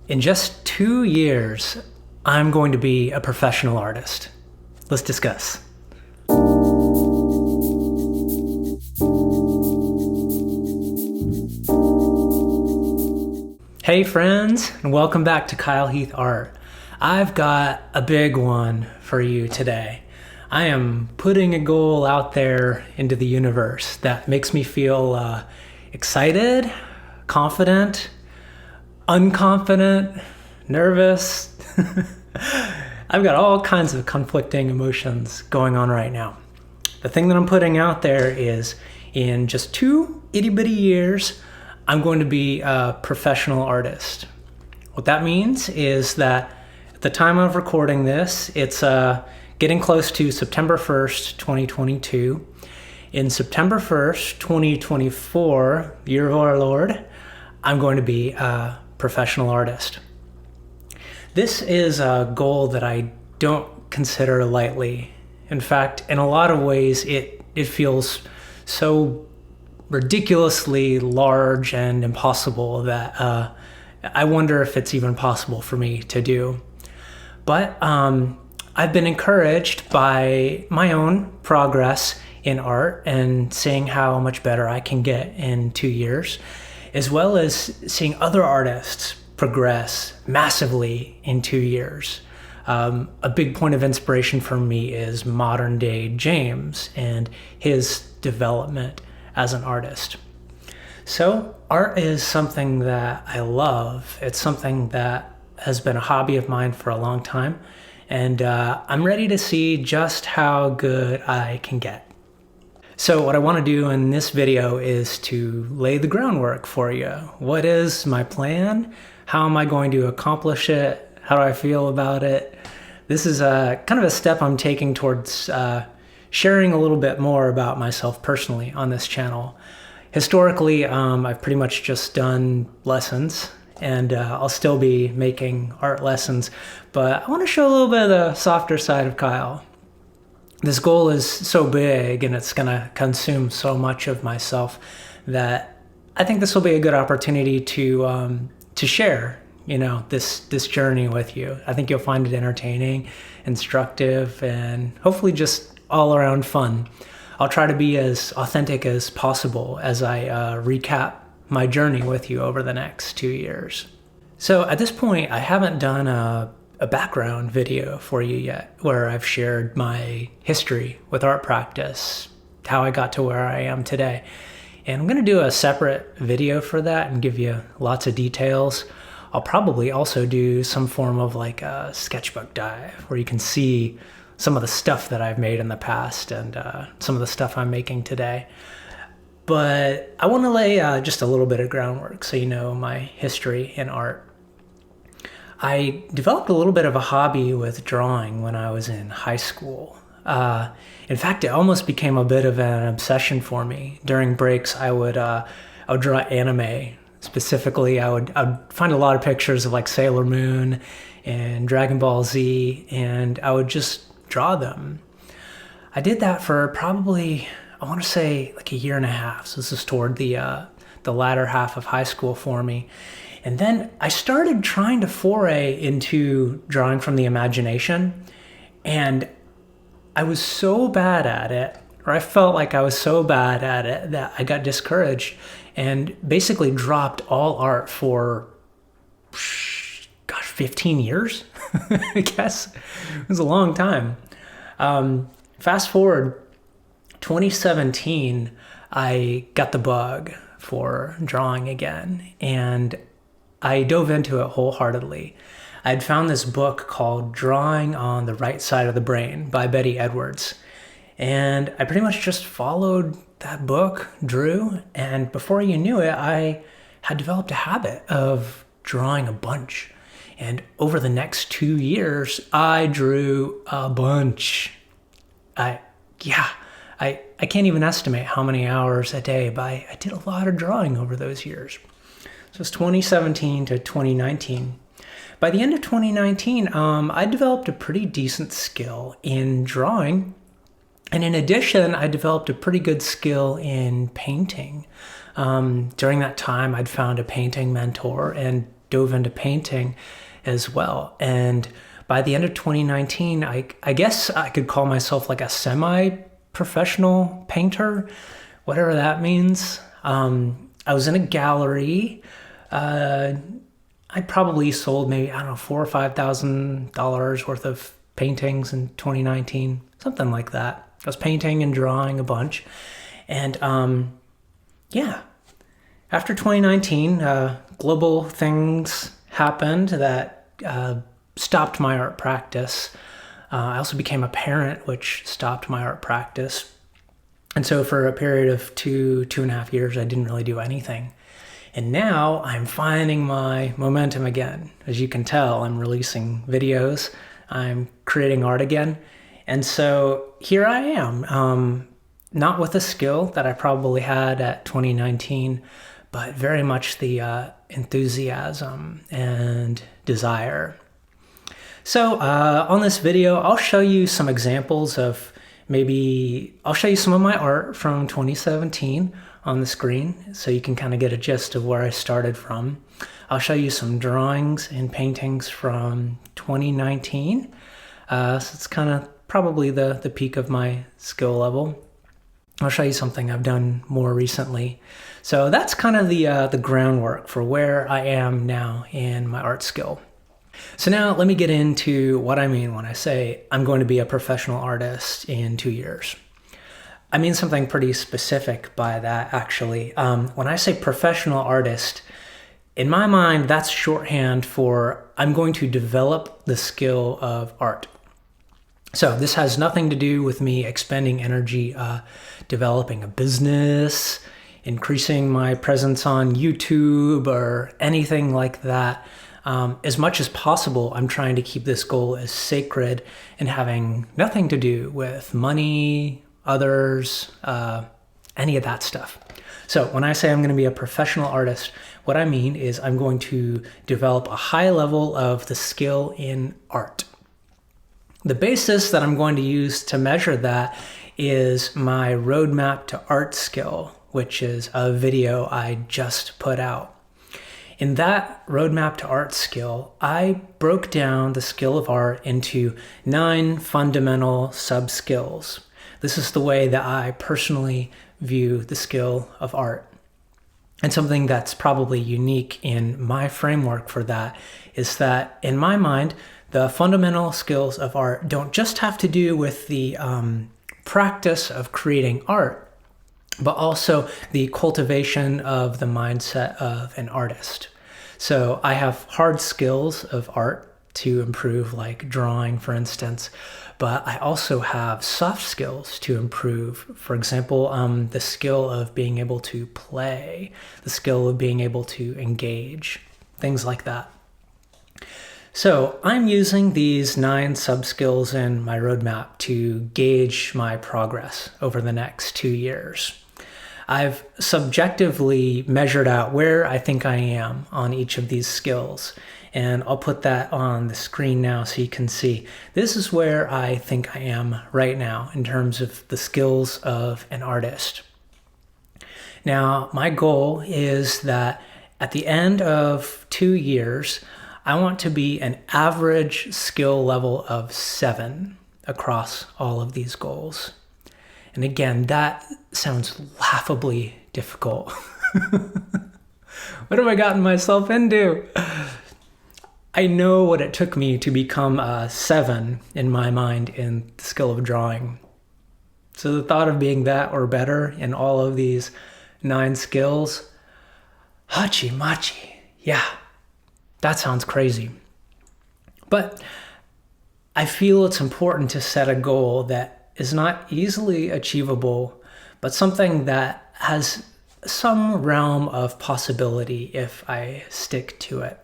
In just 2 years, I'm going to be a professional artist. Let's discuss. Hey friends, and welcome back to Kyle Heath Art. I've got a big one for you today. I am putting a goal out there into the universe that makes me feel excited, confident, unconfident, nervous. I've got all kinds of conflicting emotions going on right now. The thing that I'm putting out there is in just 2 itty-bitty years, I'm going to be a professional artist. What that means is that at the time of recording this, it's getting close to September 1st, 2022. In September 1st, 2024, year of our Lord, I'm going to be a professional artist. This is a goal that I don't consider lightly. In fact, in a lot of ways, it feels so ridiculously large and impossible that I wonder if it's even possible for me to do. But I've been encouraged by my own progress in art and seeing how much better I can get in 2 years, as well as seeing other artists progress massively in 2 years. A big point of inspiration for me is modern day James and his development as an artist. So art is something that I love. It's something that has been a hobby of mine for a long time, and I'm ready to see just how good I can get. So what I want to do in this video is to lay the groundwork for you. What is my plan? How am I going to accomplish it? How do I feel about it? This is kind of a step I'm taking towards sharing a little bit more about myself personally on this channel. Historically, I've pretty much just done lessons, and I'll still be making art lessons, but I want to show a little bit of the softer side of Kyle. This goal is so big and it's going to consume so much of myself that I think this will be a good opportunity to share, this journey with you. I think you'll find it entertaining, instructive, and hopefully just all around fun. I'll try to be as authentic as possible as I recap my journey with you over the next 2 years. So at this point, I haven't done a background video for you yet, where I've shared my history with art practice, how I got to where I am today. And I'm going to do a separate video for that and give you lots of details. I'll probably also do some form of like a sketchbook dive where you can see some of the stuff that I've made in the past and some of the stuff I'm making today. But I want to lay just a little bit of groundwork so you know my history in art. I developed a little bit of a hobby with drawing when I was in high school. In fact, it almost became a bit of an obsession for me. During breaks, I would draw anime. Specifically, I'd find a lot of pictures of like Sailor Moon and Dragon Ball Z, and I would just draw them. I did that for probably, I want to say like a year and a half. So this is toward the latter half of high school for me. And then I started trying to foray into drawing from the imagination, and I was so bad at it, or I felt like I was so bad at it, that I got discouraged and basically dropped all art for, 15 years, I guess. It was a long time. Fast forward, 2017, I got the bug for drawing again, and I dove into it wholeheartedly. I'd found this book called Drawing on the Right Side of the Brain by Betty Edwards. And I pretty much just followed that book, drew, and before you knew it, I had developed a habit of drawing a bunch. And over the next 2 years, I drew a bunch. I can't even estimate how many hours a day, but I did a lot of drawing over those years. So it's 2017 to 2019. By the end of 2019, I developed a pretty decent skill in drawing. And in addition, I developed a pretty good skill in painting. During that time, I'd found a painting mentor, and dove into painting as well. And by the end of 2019, I guess I could call myself like a semi-professional painter, whatever that means. I was in a gallery. I probably sold maybe, I don't know, $4,000 or $5,000 worth of paintings in 2019, something like that. I was painting and drawing a bunch. And yeah, after 2019, global things happened that stopped my art practice. I also became a parent, which stopped my art practice. And so for a period of 2.5 years, I didn't really do anything. And now I'm finding my momentum again. As you can tell, I'm releasing videos. I'm creating art again. And so here I am, not with the skill that I probably had at 2019, but very much the enthusiasm and desire. So on this video, I'll show you some examples of I'll show you some of my art from 2017 on the screen so you can kind of get a gist of where I started from. I'll show you some drawings and paintings from 2019. So it's kind of probably the peak of my skill level. I'll show you something I've done more recently. So that's kind of the groundwork for where I am now in my art skill. So now let me get into what I mean when I say I'm going to be a professional artist in 2 years. I mean something pretty specific by that, actually. When I say professional artist, in my mind, that's shorthand for I'm going to develop the skill of art. So this has nothing to do with me expending energy developing a business, increasing my presence on YouTube, or anything like that. As much as possible, I'm trying to keep this goal as sacred and having nothing to do with money, others, any of that stuff. So when I say I'm going to be a professional artist, what I mean is I'm going to develop a high level of the skill in art. The basis that I'm going to use to measure that is my roadmap to art skill, which is a video I just put out. In that roadmap to art skill, I broke down the skill of art into 9 fundamental sub-skills. This is the way that I personally view the skill of art. And something that's probably unique in my framework for that is that, in my mind, the fundamental skills of art don't just have to do with the practice of creating art, but also the cultivation of the mindset of an artist. So I have hard skills of art to improve, like drawing, for instance, but I also have soft skills to improve. For example, the skill of being able to play, the skill of being able to engage, things like that. So I'm using these 9 sub-skills in my roadmap to gauge my progress over the next 2 years. I've subjectively measured out where I think I am on each of these skills, and I'll put that on the screen now so you can see. This is where I think I am right now in terms of the skills of an artist. Now, my goal is that at the end of 2 years, I want to be an average skill level of 7 across all of these goals. And again, that sounds laughably difficult. What have I gotten myself into? I know what it took me to become a 7 in my mind in the skill of drawing. So the thought of being that or better in all of these 9 skills, hachi machi, yeah. That sounds crazy. But I feel it's important to set a goal that is not easily achievable, but something that has some realm of possibility if I stick to it.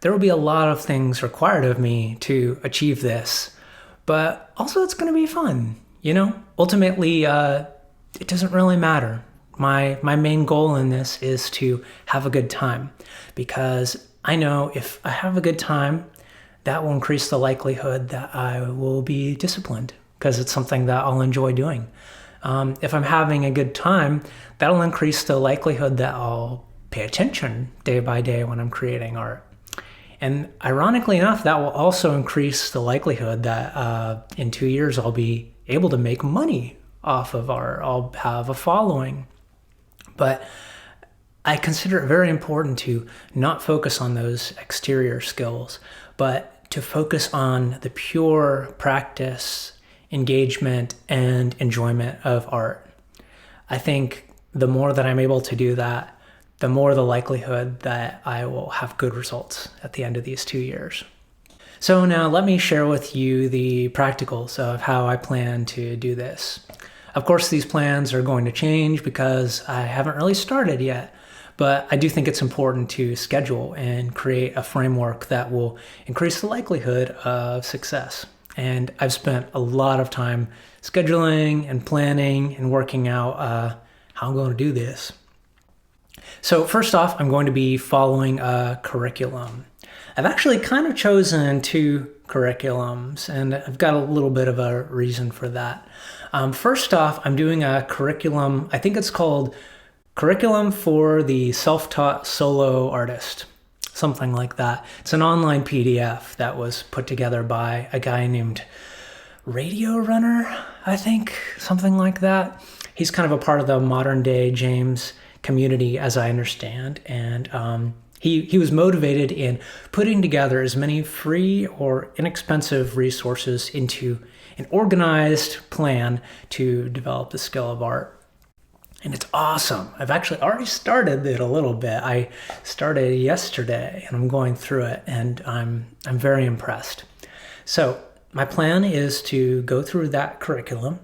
There will be a lot of things required of me to achieve this, but also it's going to be fun, you know? Ultimately, it doesn't really matter. My main goal in this is to have a good time, because I know if I have a good time, that will increase the likelihood that I will be disciplined, because it's something that I'll enjoy doing. If I'm having a good time, that'll increase the likelihood that I'll pay attention day by day when I'm creating art. And ironically enough, that will also increase the likelihood that in 2 years I'll be able to make money off of art. I'll have a following. But I consider it very important to not focus on those exterior skills, but to focus on the pure practice, engagement, and enjoyment of art. I think the more that I'm able to do that, the more the likelihood that I will have good results at the end of these 2 years. So now let me share with you the practicals of how I plan to do this. Of course, these plans are going to change because I haven't really started yet, but I do think it's important to schedule and create a framework that will increase the likelihood of success. And I've spent a lot of time scheduling and planning and working out how I'm going to do this. So first off, I'm going to be following a curriculum. I've actually kind of chosen 2 curriculums, and I've got a little bit of a reason for that. First off, I'm doing a curriculum, I think it's called Curriculum for the Self-Taught Solo Artist, something like that. It's an online PDF that was put together by a guy named Radio Runner, I think, something like that. He's kind of a part of the modern day James community, as I understand, and he was motivated in putting together as many free or inexpensive resources into an organized plan to develop the skill of art. And it's awesome. I've actually already started it a little bit. I started yesterday and I'm going through it, and I'm very impressed. So my plan is to go through that curriculum.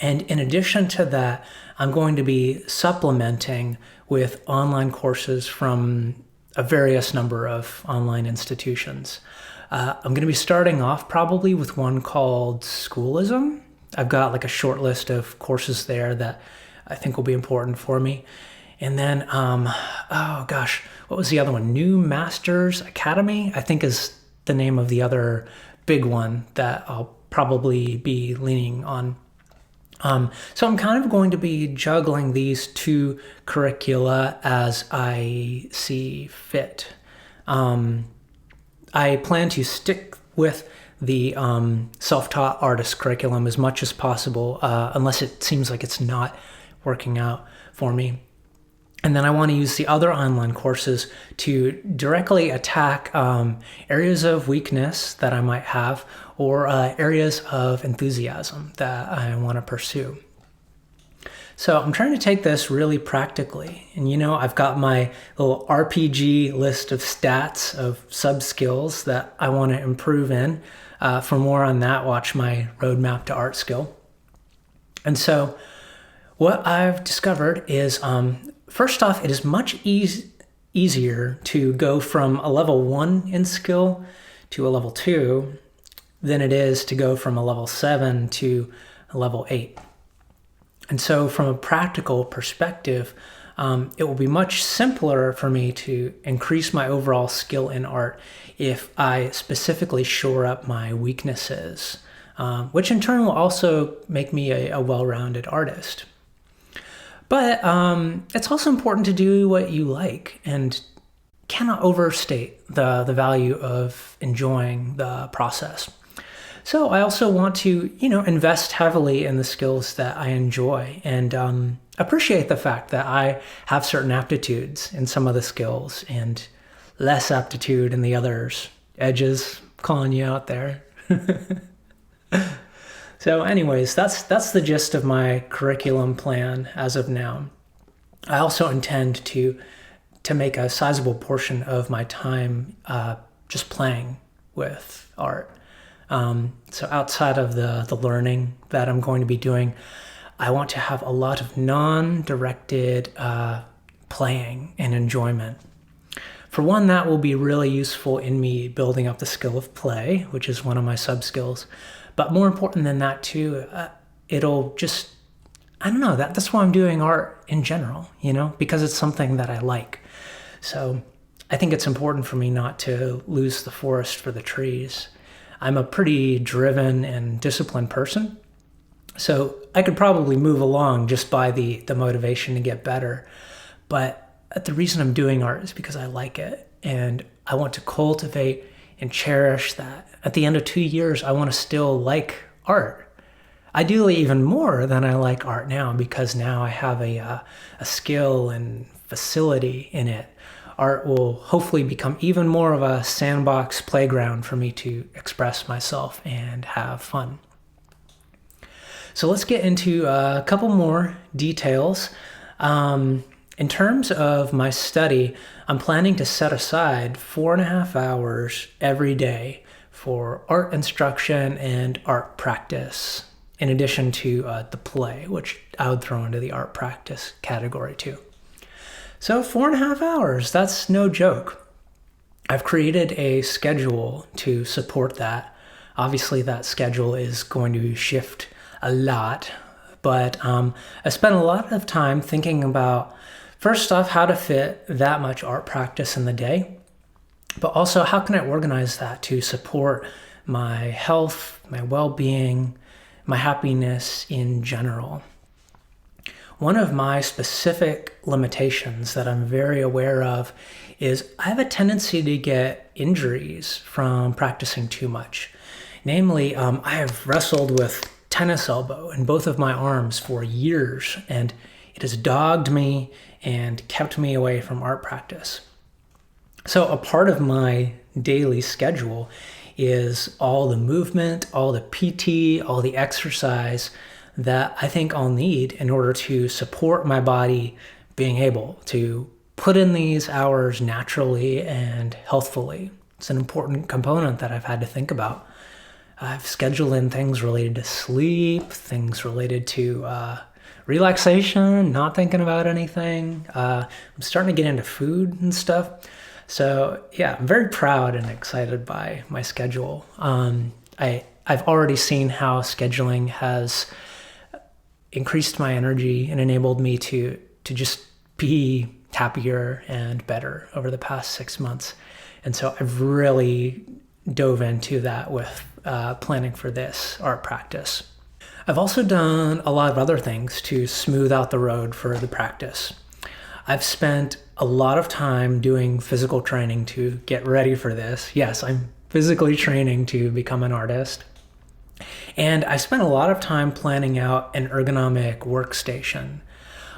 And in addition to that, I'm going to be supplementing with online courses from a various number of online institutions. I'm going to be starting off probably with one called Schoolism. I've got like a short list of courses there that I think will be important for me. And then, what was the other one? New Masters Academy, I think is the name of the other big one that I'll probably be leaning on. So I'm kind of going to be juggling these 2 curricula as I see fit. I plan to stick with the self-taught artist curriculum as much as possible, unless it seems like it's not working out for me. And then I want to use the other online courses to directly attack areas of weakness that I might have, or areas of enthusiasm that I want to pursue. So I'm trying to take this really practically. And I've got my little RPG list of stats of sub-skills that I want to improve in. For more on that, watch my roadmap to art skill. And so what I've discovered is, first off, it is much easier to go from a level 1 in skill to a level 2 than it is to go from a level 7 to a level 8. And so from a practical perspective, it will be much simpler for me to increase my overall skill in art if I specifically shore up my weaknesses, which in turn will also make me a well-rounded artist. But it's also important to do what you like, and cannot overstate the value of enjoying the process. So I also want to, invest heavily in the skills that I enjoy, and appreciate the fact that I have certain aptitudes in some of the skills and less aptitude in the others. Edges, calling you out there. So anyways, that's the gist of my curriculum plan as of now. I also intend to make a sizable portion of my time just playing with art. So outside of the learning that I'm going to be doing, I want to have a lot of non-directed playing and enjoyment. For one, that will be really useful in me building up the skill of play, which is one of my sub-skills. But more important than that too, it'll just, I don't know, that's why I'm doing art in general, because it's something that I like. So I think it's important for me not to lose the forest for the trees. I'm a pretty driven and disciplined person, so I could probably move along just by the motivation to get better. But the reason I'm doing art is because I like it, and I want to cultivate and cherish that. At the end of 2 years, I want to still like art. Ideally, even more than I like art now, because now I have a skill and facility in it. Art will hopefully become even more of a sandbox playground for me to express myself and have fun. So let's get into a couple more details. In terms of my study, I'm planning to set aside 4.5 hours every day for art instruction and art practice, in addition to the play, which I would throw into the art practice category too. So 4.5 hours, that's no joke. I've created a schedule to support that. Obviously, that schedule is going to shift a lot, but I spent a lot of time thinking about, first off, how to fit that much art practice in the day, but also how can I organize that to support my health, my well-being, my happiness in general. One of my specific limitations that I'm very aware of is I have a tendency to get injuries from practicing too much. Namely, I have wrestled with tennis elbow in both of my arms for years, and it has dogged me and kept me away from art practice. So a part of my daily schedule is all the movement, all the PT, all the exercise that I think I'll need in order to support my body being able to put in these hours naturally and healthfully. It's an important component that I've had to think about. I've scheduled in things related to sleep, things related to relaxation, not thinking about anything. I'm starting to get into food and stuff. So yeah, I'm very proud and excited by my schedule. I've already seen how scheduling has increased my energy and enabled me to just be happier and better over the past 6 months. And so I've really dove into that with planning for this art practice. I've also done a lot of other things to smooth out the road for the practice. I've spent a lot of time doing physical training to get ready for this. Yes, I'm physically training to become an artist. And I spent a lot of time planning out an ergonomic workstation.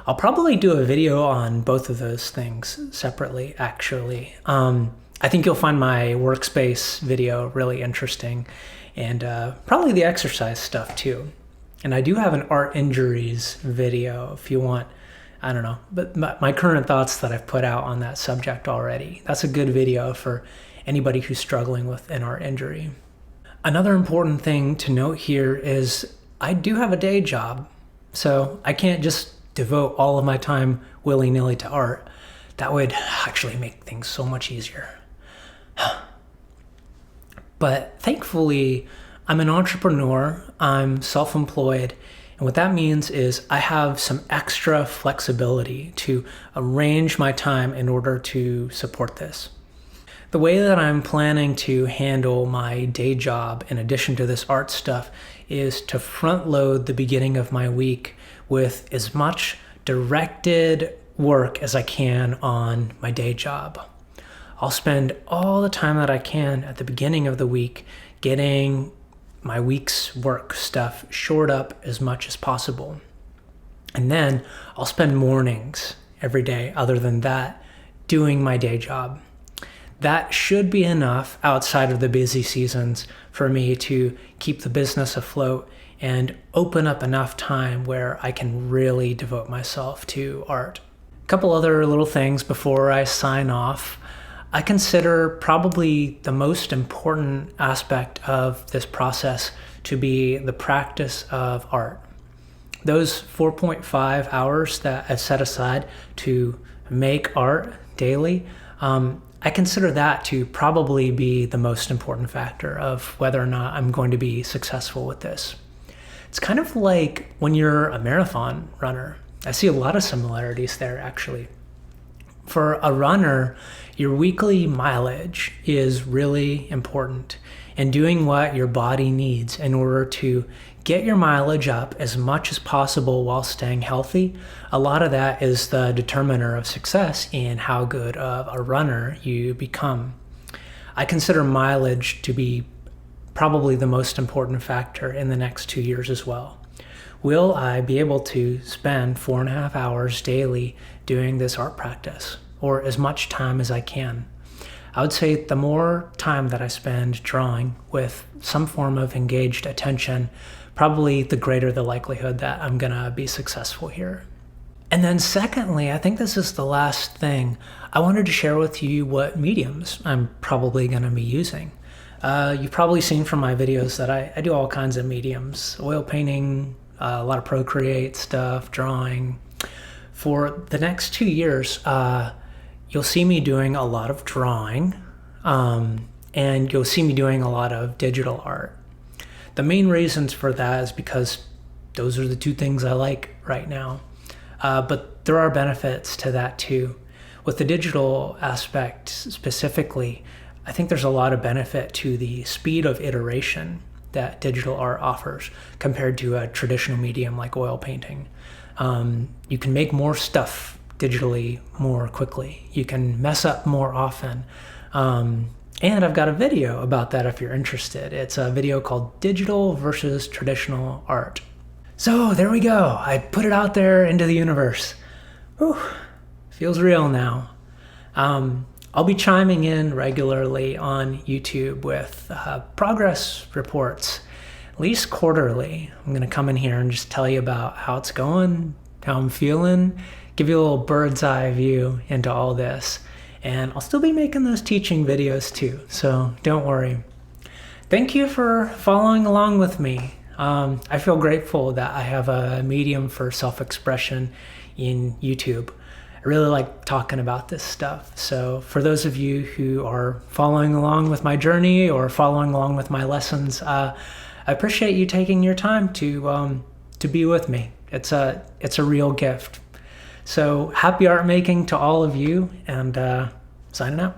I'll probably do a video on both of those things separately, actually. I think you'll find my workspace video really interesting, and probably the exercise stuff too. And I do have an art injuries video if you want, I don't know, but my current thoughts that I've put out on that subject already. That's a good video for anybody who's struggling with an art injury. Another important thing to note here is I do have a day job, so I can't just devote all of my time willy-nilly to art. That would actually make things so much easier. But thankfully, I'm an entrepreneur, I'm self-employed, and what that means is I have some extra flexibility to arrange my time in order to support this. The way that I'm planning to handle my day job in addition to this art stuff is to front load the beginning of my week with as much directed work as I can on my day job. I'll spend all the time that I can at the beginning of the week getting my week's work stuff shored up as much as possible. And then I'll spend mornings every day other than that doing my day job. That should be enough outside of the busy seasons for me to keep the business afloat and open up enough time where I can really devote myself to art. A couple other little things before I sign off. I consider probably the most important aspect of this process to be the practice of art. Those 4.5 hours that I've set aside to make art daily, I consider that to probably be the most important factor of whether or not I'm going to be successful with this. It's kind of like when you're a marathon runner. I see a lot of similarities there, actually. For a runner, your weekly mileage is really important, and doing what your body needs in order to get your mileage up as much as possible while staying healthy. A lot of that is the determiner of success in how good of a runner you become. I consider mileage to be probably the most important factor in the next 2 years as well. Will I be able to spend 4.5 hours daily doing this art practice, or as much time as I can? I would say the more time that I spend drawing with some form of engaged attention, probably the greater the likelihood that I'm gonna be successful here. And then secondly, I think this is the last thing, I wanted to share with you what mediums I'm probably gonna be using. You've probably seen from my videos that I do all kinds of mediums: oil painting, a lot of Procreate stuff, drawing. For the next 2 years, you'll see me doing a lot of drawing, and you'll see me doing a lot of digital art. The main reasons for that is because those are the two things I like right now. But there are benefits to that too. With the digital aspect specifically, I think there's a lot of benefit to the speed of iteration that digital art offers compared to a traditional medium like oil painting. You can make more stuff digitally more quickly. You can mess up more often. And I've got a video about that if you're interested. It's a video called Digital versus Traditional Art. So there we go. I put it out there into the universe. Whew, feels real now. I'll be chiming in regularly on YouTube with progress reports, at least quarterly. I'm gonna come in here and just tell you about how it's going, how I'm feeling, give you a little bird's eye view into all this. And I'll still be making those teaching videos too, so don't worry. Thank you for following along with me. I feel grateful that I have a medium for self-expression in YouTube. I really like talking about this stuff. So for those of you who are following along with my journey or following along with my lessons, I appreciate you taking your time to be with me. It's a real gift. So happy art making to all of you, and signing out.